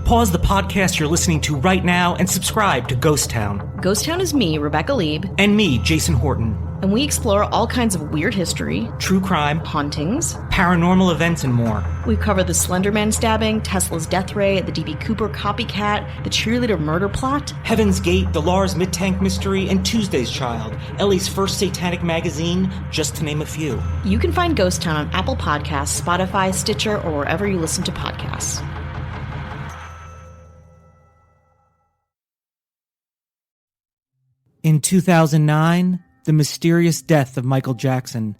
Pause the podcast you're listening to right now and subscribe to Ghost Town. Ghost Town is me, Rebecca Lieb. And me, Jason Horton. And we explore all kinds of weird history, true crime, hauntings, paranormal events, and more. We cover the Slender Man stabbing, Tesla's death ray, the D.B. Cooper copycat, the cheerleader murder plot, Heaven's Gate, the Lars Midtank mystery, and Tuesday's Child, Ellie's first satanic magazine, just to name a few. You can find Ghost Town on Apple Podcasts, Spotify, Stitcher, or wherever you listen to podcasts. In 2009, the mysterious death of Michael Jackson.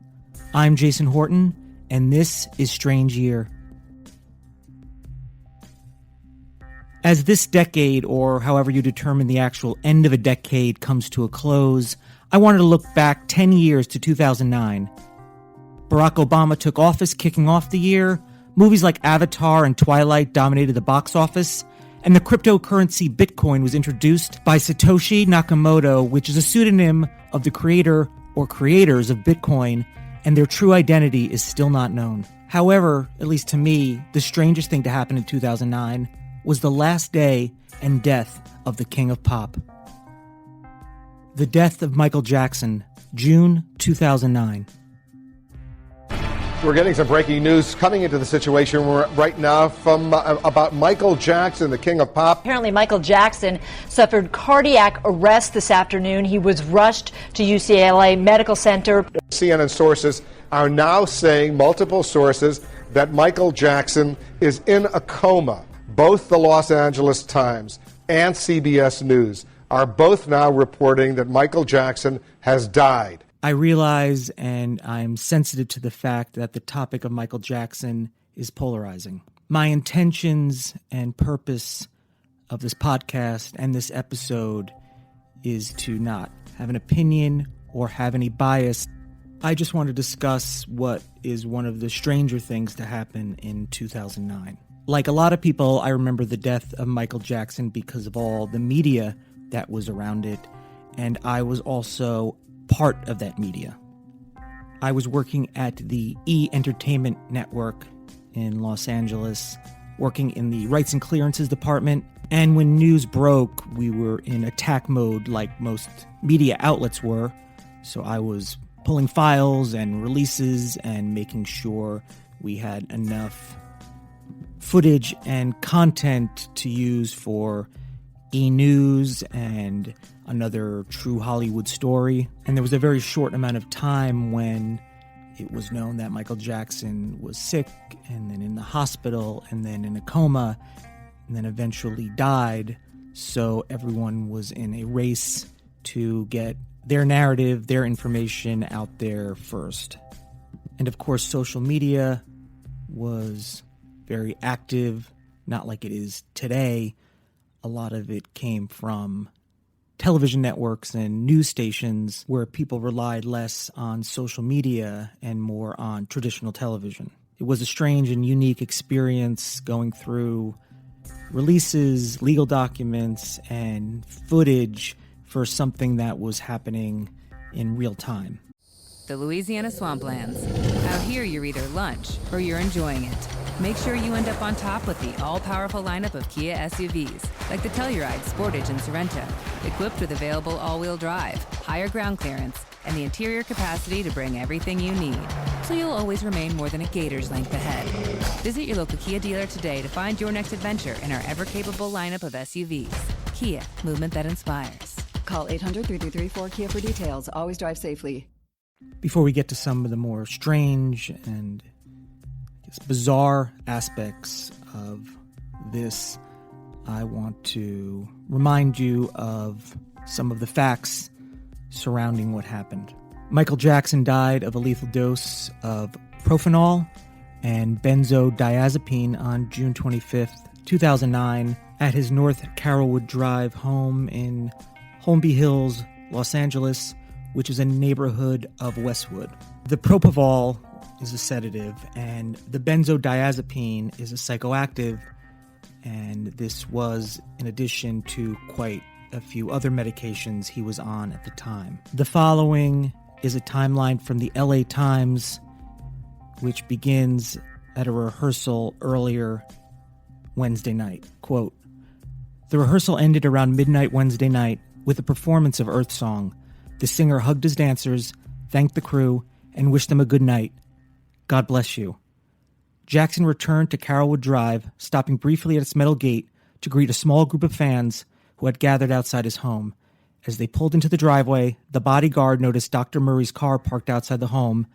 I'm Jason Horton, and this is Strange Year. As this decade, or however you determine the actual end of a decade, comes to a close, I wanted to look back 10 years to 2009. Barack Obama took office, kicking off the year. Movies like Avatar and Twilight dominated the box office. And the cryptocurrency Bitcoin was introduced by Satoshi Nakamoto, which is a pseudonym of the creator or creators of Bitcoin, and their true identity is still not known. However, at least to me, the strangest thing to happen in 2009 was the last day and death of the King of Pop. The death of Michael Jackson, June 2009. We're getting some breaking news coming into the situation right now from about Michael Jackson, the King of Pop. Apparently, Michael Jackson suffered cardiac arrest this afternoon. He was rushed to UCLA Medical Center. CNN sources are now saying, multiple sources, that Michael Jackson is in a coma. Both the Los Angeles Times and CBS News are both now reporting that Michael Jackson has died. I realize and I'm sensitive to the fact that the topic of Michael Jackson is polarizing. My intentions and purpose of this podcast and this episode is to not have an opinion or have any bias. I just want to discuss what is one of the stranger things to happen in 2009. Like a lot of people, I remember the death of Michael Jackson because of all the media that was around it, and I was also part of that media. I was working at the E! Entertainment Network in Los Angeles, working in the rights and clearances department, and when news broke, we were in attack mode like most media outlets were, so I was pulling files and releases and making sure we had enough footage and content to use for E! News and another true Hollywood story. And there was a very short amount of time when it was known that Michael Jackson was sick and then in the hospital and then in a coma and then eventually died. So everyone was in a race to get their narrative, their information out there first. And of course, social media was very active, not like it is today. A lot of it came from television networks and news stations where people relied less on social media and more on traditional television. It was a strange and unique experience going through releases, legal documents, and footage for something that was happening in real time. The Louisiana Swamplands. Out here, you're either lunch or you're enjoying it. Make sure you end up on top with the all-powerful lineup of Kia SUVs, like the Telluride, Sportage, and Sorento, equipped with available all-wheel drive, higher ground clearance, and the interior capacity to bring everything you need, so you'll always remain more than a gator's length ahead. Visit your local Kia dealer today to find your next adventure in our ever-capable lineup of SUVs. Kia, movement that inspires. Call 800-3334-KIA for details. Always drive safely. Before we get to some of the more strange and bizarre aspects of this, I want to remind you of some of the facts surrounding what happened. Michael Jackson died of a lethal dose of propanol and benzodiazepine on June 25th, 2009, at his North Carrollwood Drive home in Holmby Hills, Los Angeles, which is a neighborhood of Westwood. The propofol is a sedative, and the benzodiazepine is a psychoactive, and this was in addition to quite a few other medications he was on at the time. The following is a timeline from the LA Times, which begins at a rehearsal earlier Wednesday night. Quote, "The rehearsal ended around midnight Wednesday night with a performance of Earth Song. The singer hugged his dancers, thanked the crew, and wished them a good night. God bless you." Jackson returned to Carrollwood Drive, stopping briefly at its metal gate to greet a small group of fans who had gathered outside his home. As they pulled into the driveway, the bodyguard noticed Dr. Murray's car parked outside the home,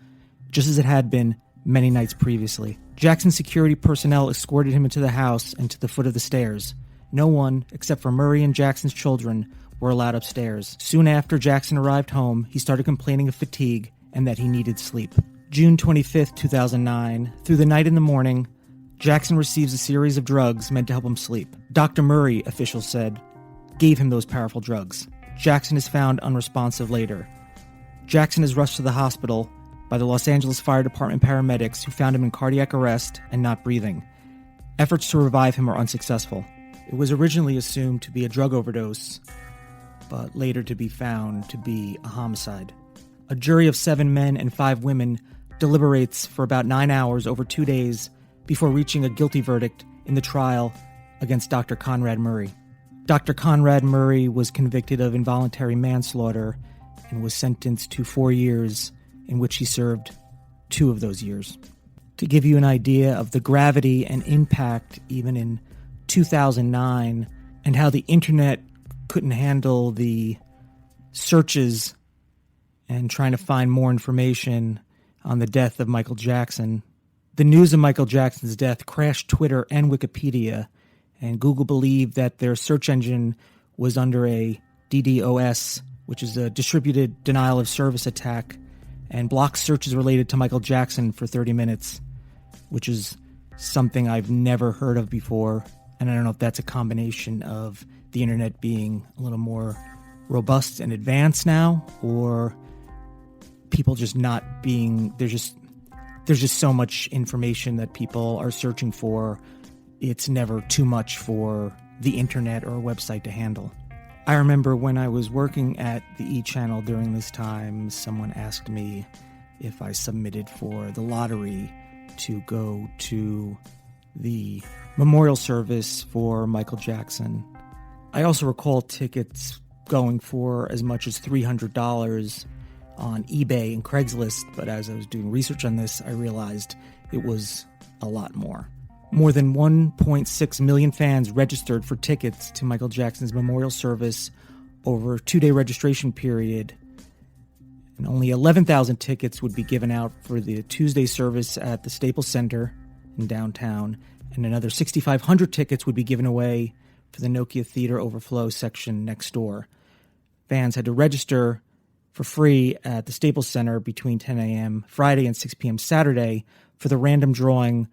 just as it had been many nights previously. Jackson's security personnel escorted him into the house and to the foot of the stairs. No one, except for Murray and Jackson's children, were allowed upstairs. Soon after Jackson arrived home, he started complaining of fatigue and that he needed sleep. June 25th, 2009, through the night and the morning, Jackson receives a series of drugs meant to help him sleep. Dr. Murray, officials said, gave him those powerful drugs. Jackson is found unresponsive later. Jackson is rushed to the hospital by the Los Angeles Fire Department paramedics, who found him in cardiac arrest and not breathing. Efforts to revive him were unsuccessful. It was originally assumed to be a drug overdose, but later to be found to be a homicide. A jury of 7 men and 5 women deliberates for about 9 hours over 2 days before reaching a guilty verdict in the trial against Dr. Conrad Murray. Dr. Conrad Murray was convicted of involuntary manslaughter and was sentenced to 4 years, in which he served 2 of those years. To give you an idea of the gravity and impact even in 2009 and how the internet couldn't handle the searches and trying to find more information on the death of Michael Jackson. The news of Michael Jackson's death crashed Twitter and Wikipedia, and Google believed that their search engine was under a DDoS, which is a distributed denial of service attack, and blocked searches related to Michael Jackson for 30 minutes, which is something I've never heard of before. And I don't know if that's a combination of the internet being a little more robust and advanced now, or people just not being, there's just so much information that people are searching for. It's never too much for the internet or a website to handle. I remember when I was working at the E! Channel during this time, someone asked me if I submitted for the lottery to go to the memorial service for Michael Jackson. I also recall tickets going for as much as $300 on eBay and Craigslist, but as I was doing research on this, I realized it was a lot more. More than 1.6 million fans registered for tickets to Michael Jackson's memorial service over a 2-day registration period, and only 11,000 tickets would be given out for the Tuesday service at the Staples Center in downtown, and another 6,500 tickets would be given away for the Nokia Theater Overflow section next door. Fans had to register for free at the Staples Center between 10 a.m. Friday and 6 p.m. Saturday for the random drawing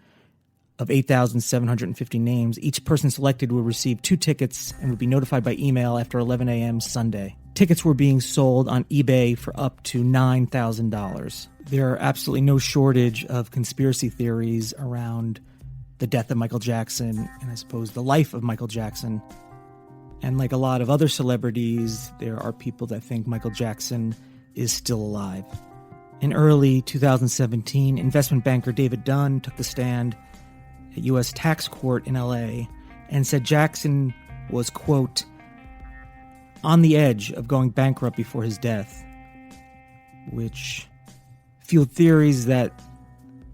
of 8,750 names. Each person selected would receive 2 tickets and would be notified by email after 11 a.m. Sunday. Tickets were being sold on eBay for up to $9,000. There are absolutely no shortage of conspiracy theories around the death of Michael Jackson and I suppose the life of Michael Jackson. And like a lot of other celebrities, there are people that think Michael Jackson is still alive. In early 2017, investment banker David Dunn took the stand at U.S. tax court in L.A. and said Jackson was, quote, on the edge of going bankrupt before his death, which fueled theories that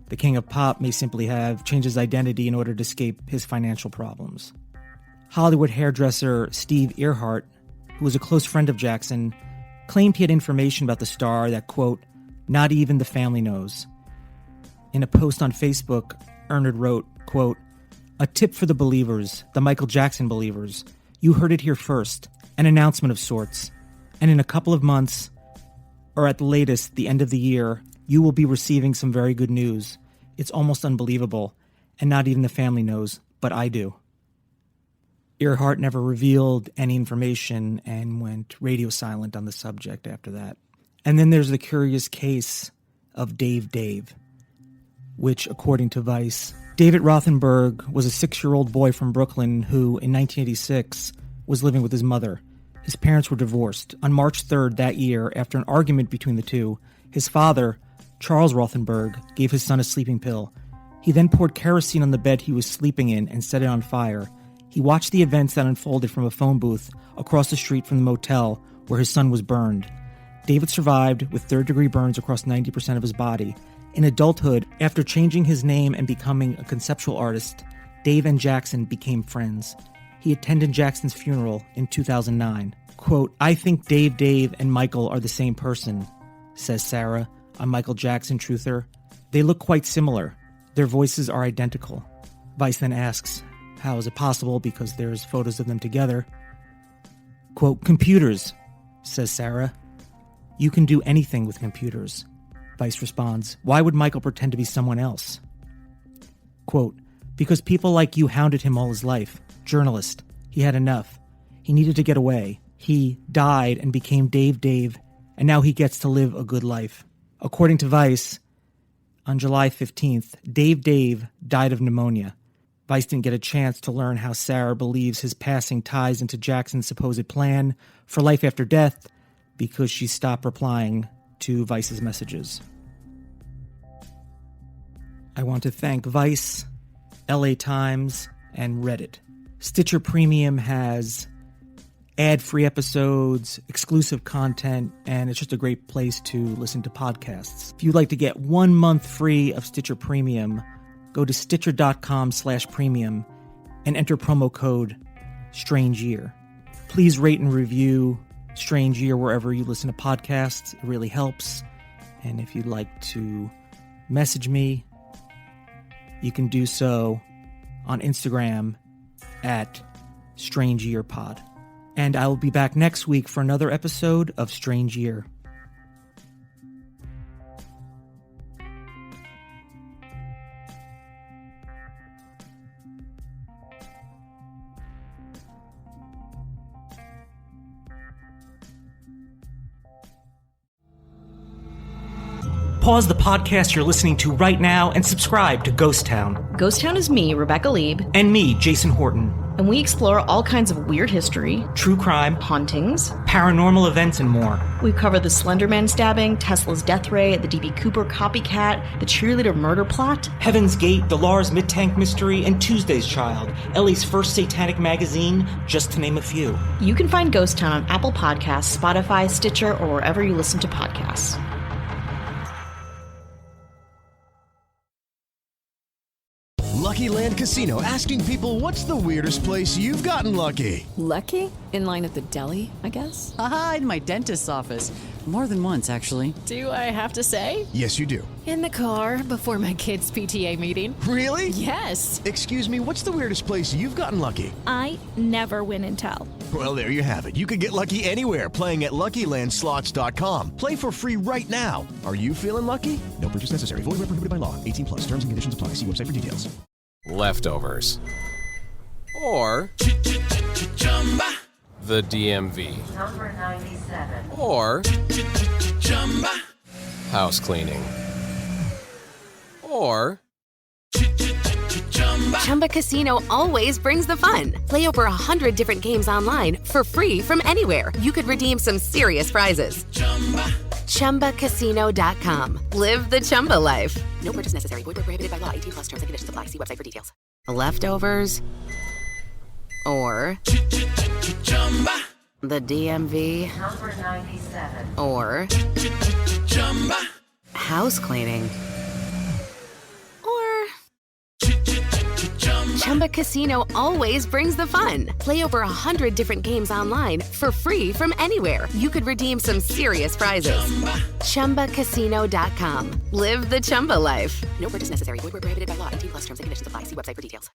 the king of pop may simply have changed his identity in order to escape his financial problems. Hollywood hairdresser Steve Earhart, who was a close friend of Jackson, claimed he had information about the star that, quote, not even the family knows. In a post on Facebook, Earhart wrote, quote, a tip for the believers, the Michael Jackson believers. You heard it here first, an announcement of sorts. And in a couple of months, or at the latest, the end of the year, you will be receiving some very good news. It's almost unbelievable, and not even the family knows, but I do. Earhart never revealed any information and went radio silent on the subject after that. And then there's the curious case of Dave, which, according to Vice, David Rothenberg was a 6-year-old boy from Brooklyn who, in 1986, was living with his mother. His parents were divorced. On March 3rd that year, after an argument between the two, his father, Charles Rothenberg, gave his son a sleeping pill. He then poured kerosene on the bed he was sleeping in and set it on fire. He watched the events that unfolded from a phone booth across the street from the motel where his son was burned. David survived with third-degree burns across 90% of his body. In adulthood, after changing his name and becoming a conceptual artist, Dave and Jackson became friends. He attended Jackson's funeral in 2009. Quote, "I think Dave, and Michael are the same person," says Sarah, a Michael Jackson truther. "They look quite similar. Their voices are identical." Vice then asks, how is it possible, because there's photos of them together. Quote, "Computers," says Sarah. "You can do anything with computers." Vice responds, "Why would Michael pretend to be someone else?" Quote, "Because people like you hounded him all his life. Journalist. He had enough. He needed to get away. He died and became Dave, and now he gets to live a good life." According to Vice, on July 15th, Dave died of pneumonia. Vice didn't get a chance to learn how Sarah believes his passing ties into Jackson's supposed plan for life after death because she stopped replying to Vice's messages. I want to thank Vice, LA Times, and Reddit. Stitcher Premium has ad-free episodes, exclusive content, and it's just a great place to listen to podcasts. If you'd like to get 1 month free of Stitcher Premium, go to Stitcher.com/premium and enter promo code Strange Year. Please rate and review Strange Year wherever you listen to podcasts. It really helps. And if you'd like to message me, you can do so on Instagram at Strange Year Pod. And I will be back next week for another episode of Strange Year. Pause the podcast you're listening to right now and subscribe to Ghost Town. Ghost Town is me, Rebecca Lieb, And me, Jason Horton. and we explore all kinds of weird history, True crime, hauntings. paranormal events, and more. We cover the Slender Man stabbing, Tesla's death ray, the D.B. Cooper copycat, the cheerleader murder plot. Heaven's Gate, the Lars Midtank Mystery, and Tuesday's Child, LA's first satanic magazine, just to name a few. You can find Ghost Town on Apple Podcasts, Spotify, Stitcher, or wherever you listen to podcasts. Lucky Land Casino, asking people, what's the weirdest place you've gotten lucky? Lucky? In line at the deli, I guess? Aha, in my dentist's office. More than once, actually. Do I have to say? Yes, you do. In the car before my kids' PTA meeting. Really? Yes. Excuse me, what's the weirdest place you've gotten lucky? I never win and tell. Well, there you have it. You can get lucky anywhere, playing at LuckyLandSlots.com. Play for free right now. Are you feeling lucky? No purchase necessary. Void where prohibited by law. 18 plus. Terms and conditions apply. See website for details. Leftovers. Or the DMV. Number 97. Or house cleaning. Or Chumba Casino always brings the fun. Play over 100 different games online for free from anywhere. You could redeem some serious prizes. ChumbaCasino.com. Live the Chumba life. No purchase necessary. Void where prohibited by law. 18 plus. Terms and conditions apply. See website for details. Leftovers or the DMV. Number 97. Or house cleaning. Chumba Casino always brings the fun. Play over 100 different games online for free from anywhere. You could redeem some serious prizes. ChumbaCasino.com. Live the Chumba life. No purchase necessary. Void where prohibited by law. 18 plus. Terms and conditions apply. See website for details.